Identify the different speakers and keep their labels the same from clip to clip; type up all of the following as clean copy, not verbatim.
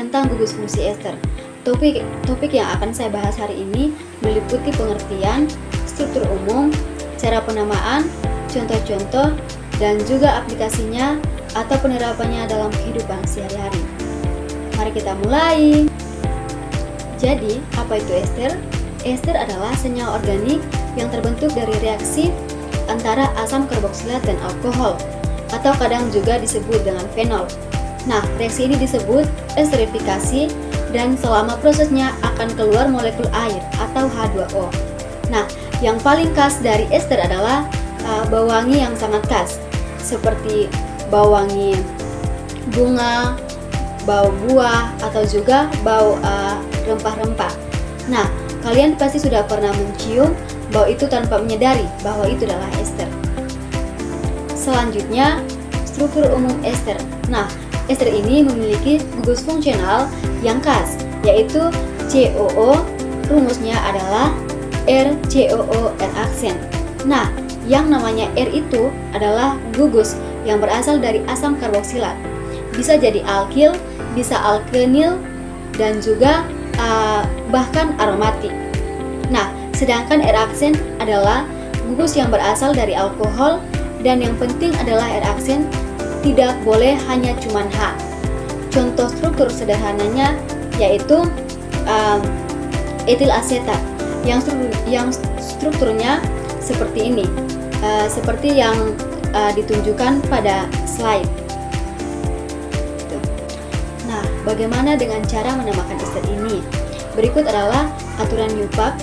Speaker 1: tentang gugus fungsi ester. Topik yang akan saya bahas hari ini meliputi pengertian, struktur umum, cara penamaan, contoh-contoh, dan juga aplikasinya atau penerapannya dalam kehidupan sehari-hari. Mari kita mulai. Jadi, apa itu ester? Ester adalah senyawa organik yang terbentuk dari reaksi antara asam karboksilat dan alkohol, atau kadang juga disebut dengan fenol. Nah, reaksi ini disebut esterifikasi dan selama prosesnya akan keluar molekul air atau H2O. Nah, yang paling khas dari ester adalah bau wangi yang sangat khas, seperti bau wangi bunga, bau buah, atau juga bau rempah-rempah. Nah, kalian pasti sudah pernah mencium bau itu tanpa menyadari bahwa itu adalah ester. Selanjutnya, struktur umum ester. Nah, ester ini memiliki gugus fungsional yang khas, yaitu COO. Rumusnya adalah RCOO R aksen. Nah, yang namanya R itu adalah gugus yang berasal dari asam karboksilat. Bisa jadi alkil, bisa alkenil, dan juga bahkan aromatik. Nah, sedangkan R aksen adalah gugus yang berasal dari alkohol, dan yang penting adalah R aksen tidak boleh hanya cuman H. Contoh struktur sederhananya yaitu etil asetat yang strukturnya seperti ini, seperti yang ditunjukkan pada slide. Nah, bagaimana dengan cara menamakan ester ini? Berikut adalah aturan UPAP.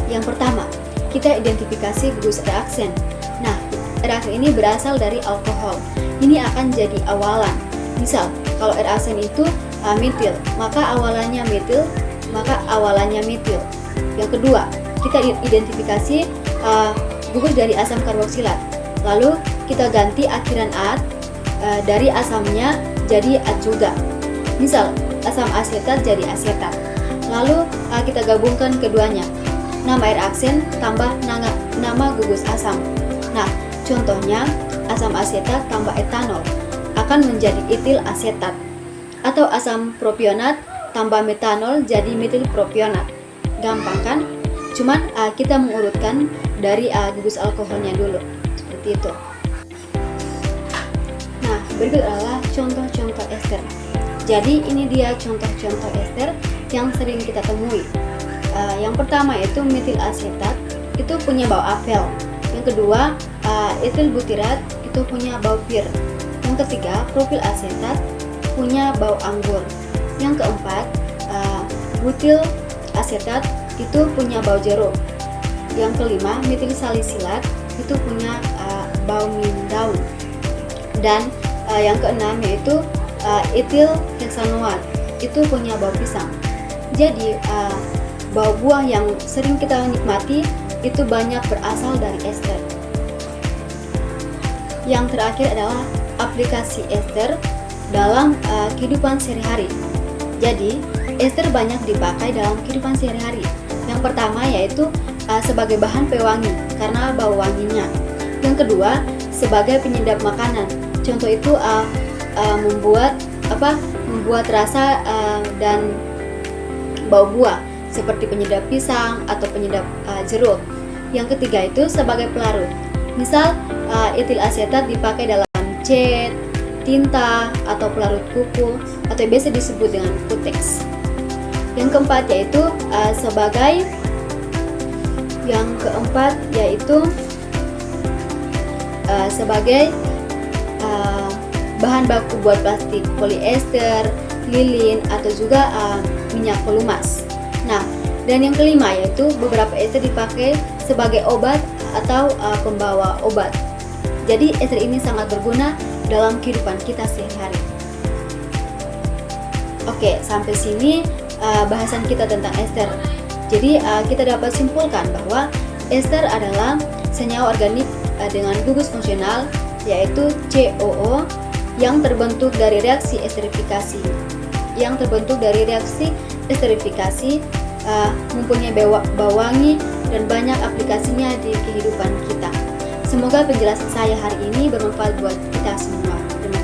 Speaker 1: Yang pertama, kita identifikasi gugus reaksen. Nah, reaksen ini berasal dari alkohol. Ini akan jadi awalan. Misal, kalau reaksen itu metil, maka awalannya metil, maka awalannya metil. Yang kedua, kita identifikasi gugus dari asam karboksilat. Lalu kita ganti akhiran at dari asamnya jadi at juga. Misal, asam asetat jadi asetat. Lalu kita gabungkan keduanya. Nama air aksen tambah nama gugus asam. Nah, contohnya asam asetat tambah etanol akan menjadi etil asetat, atau asam propionat tambah metanol jadi metil propionat. Gampang kan? Cuman kita mengurutkan dari gugus alkoholnya dulu, seperti itu. Nah, berikut adalah contoh-contoh ester. Jadi ini dia contoh-contoh ester yang sering kita temui. Yang pertama itu metil asetat, itu punya bau apel. Yang kedua, etil butirat, itu punya bau pir. Yang ketiga, propil asetat, punya bau anggur. Yang keempat, butil asetat, itu punya bau jeruk. Yang kelima, metil salisilat, itu punya bau mint daun. Dan yang keenam yaitu etil heksanoat, itu punya bau pisang. Jadi bau buah yang sering kita nikmati itu banyak berasal dari ester. Yang terakhir adalah aplikasi ester dalam kehidupan sehari-hari. Jadi, ester banyak dipakai dalam kehidupan sehari-hari. Yang pertama yaitu sebagai bahan pewangi karena bau wanginya. Yang kedua, sebagai penyedap makanan. Contoh itu membuat rasa dan bau buah, seperti penyedap pisang atau penyedap jeruk. Yang ketiga itu sebagai pelarut. Misal etil asetat dipakai dalam cat, tinta, atau pelarut kuku, atau biasa disebut dengan kutex. Yang keempat yaitu sebagai bahan baku buat plastik poliester, lilin, atau juga minyak pelumas. Nah, dan yang kelima yaitu beberapa ester dipakai sebagai obat atau pembawa obat. Jadi ester ini sangat berguna dalam kehidupan kita sehari-hari. Oke, sampai sini bahasan kita tentang ester. Jadi kita dapat simpulkan bahwa ester adalah senyawa organik dengan gugus fungsional yaitu COO yang terbentuk dari reaksi esterifikasi. Mempunyai bau wangi dan banyak aplikasinya di kehidupan kita. Semoga penjelasan saya hari ini bermanfaat buat kita semua. Terima